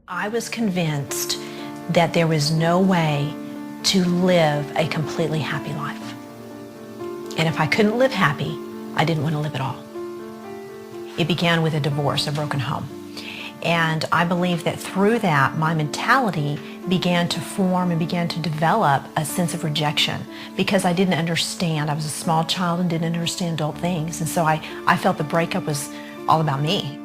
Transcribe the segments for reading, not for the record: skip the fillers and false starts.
I was convinced that there was no way to live a completely happy life. And if I couldn't live happy, I didn't want to live at all. It began with a divorce, a broken home. And I believe that through that, my mentality began to form and began to develop a sense of rejection because I didn't understand. I was a small child and didn't understand adult things. And so I felt the breakup was all about me.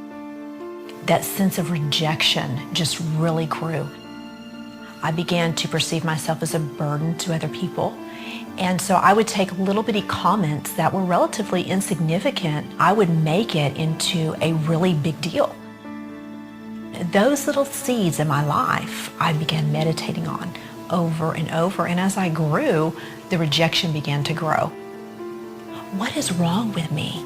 That sense of rejection just really grew. I began to perceive myself as a burden to other people. And so I would take little bitty comments that were relatively insignificant. I would make it into a really big deal. Those little seeds in my life, I began meditating on over and over. And as I grew, the rejection began to grow. What is wrong with me?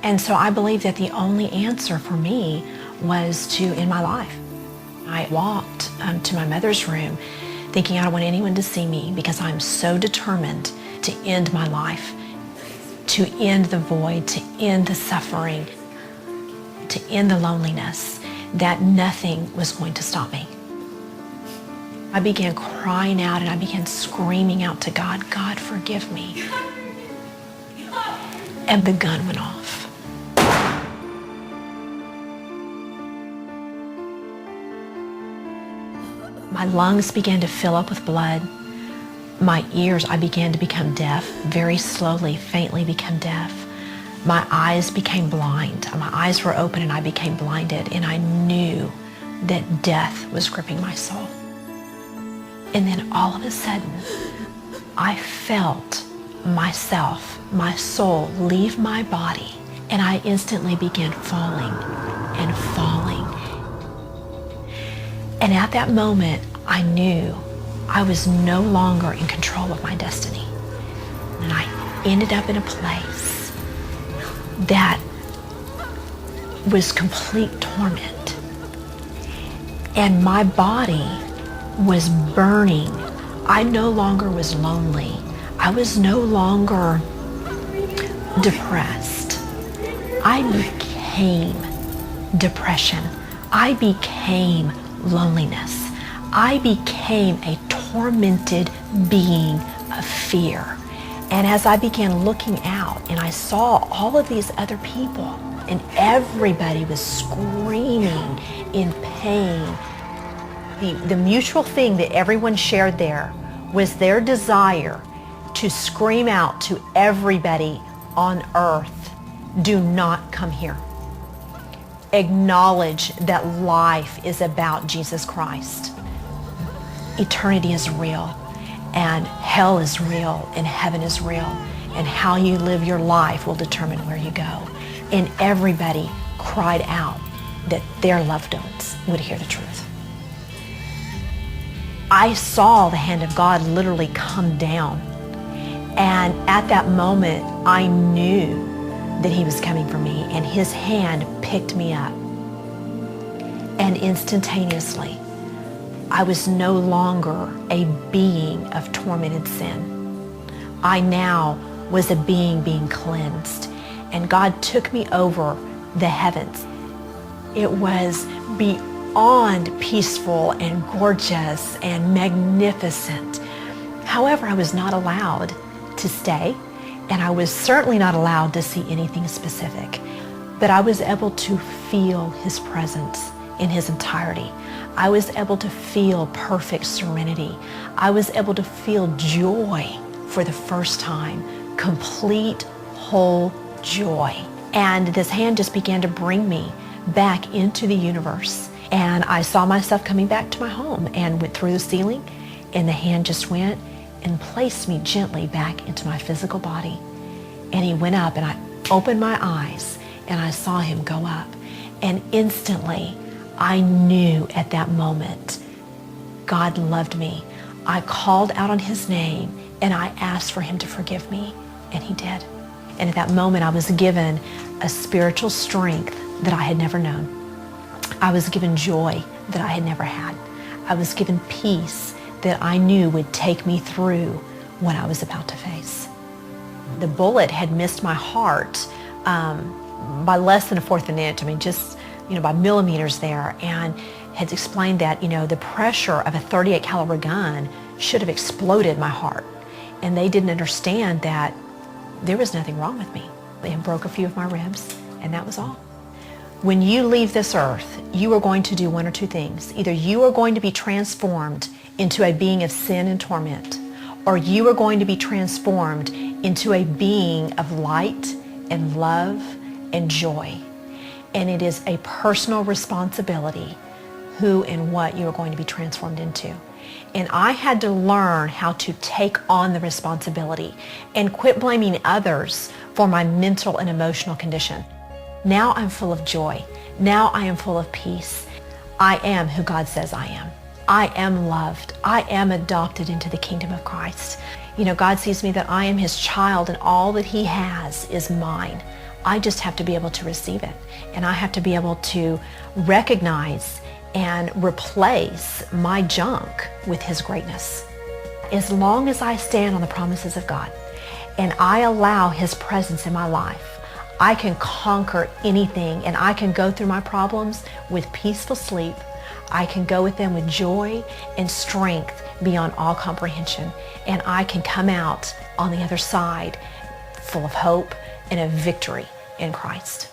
And so I believe that the only answer for me was to end my life. I walked to my mother's room thinking I don't want anyone to see me because I'm so determined to end my life, to end the void, to end the suffering, to end the loneliness, that nothing was going to stop me. I began crying out and I began screaming out to God, God, forgive me. And the gun went off. My lungs began to fill up with blood. My ears, I began to become deaf, very slowly, faintly become deaf. My eyes became blind. My eyes were open and I became blinded, and I knew that death was gripping my soul. And then all of a sudden, I felt myself, my soul, leave my body, and I instantly began falling and falling. And at that moment, I knew I was no longer in control of my destiny. And I ended up in a place that was complete torment. And my body was burning. I no longer was lonely. I was no longer depressed. I became depression. I became loneliness. I became a tormented being of fear. And as I began looking out and I saw all of these other people and everybody was screaming in pain, the mutual thing that everyone shared there was their desire to scream out to everybody on earth, do not come here. Acknowledge that life is about Jesus Christ. Eternity is real, and hell is real, and heaven is real, and how you live your life will determine where you go. And everybody cried out that their loved ones would hear the truth. I saw the hand of God literally come down, and at that moment, I knew that he was coming for me, and his hand picked me up. And instantaneously, I was no longer a being of tormented sin. I now was a being cleansed, and God took me over the heavens. It was beyond peaceful and gorgeous and magnificent. However, I was not allowed to stay, and I was certainly not allowed to see anything specific, but I was able to feel his presence in his entirety. I was able to feel perfect serenity. I was able to feel joy for the first time, complete, whole joy. And this hand just began to bring me back into the universe. And I saw myself coming back to my home and went through the ceiling, and the hand just went and placed me gently back into my physical body. And he went up, and I opened my eyes and I saw him go up. And instantly, I knew at that moment, God loved me. I called out on his name and I asked for him to forgive me, and he did. And at that moment, I was given a spiritual strength that I had never known. I was given joy that I had never had. I was given peace that I knew would take me through what I was about to face. The bullet had missed my heart by less than a fourth of an inch. I mean, just by millimeters there, and had explained that, the pressure of a 38 caliber gun should have exploded my heart. And they didn't understand that there was nothing wrong with me. They had broke a few of my ribs, and that was all. When you leave this earth, you are going to do one or two things. Either you are going to be transformed into a being of sin and torment, or you are going to be transformed into a being of light and love and joy. And it is a personal responsibility who and what you are going to be transformed into. And I had to learn how to take on the responsibility and quit blaming others for my mental and emotional condition. Now I'm full of joy. Now I am full of peace. I am who God says I am. I am loved. I am adopted into the kingdom of Christ. God sees me that I am his child, and all that he has is mine. I just have to be able to receive it. And I have to be able to recognize and replace my junk with his greatness. As long as I stand on the promises of God and I allow his presence in my life, I can conquer anything, and I can go through my problems with peaceful sleep. I can go with them with joy and strength beyond all comprehension, and I can come out on the other side full of hope and of victory in Christ.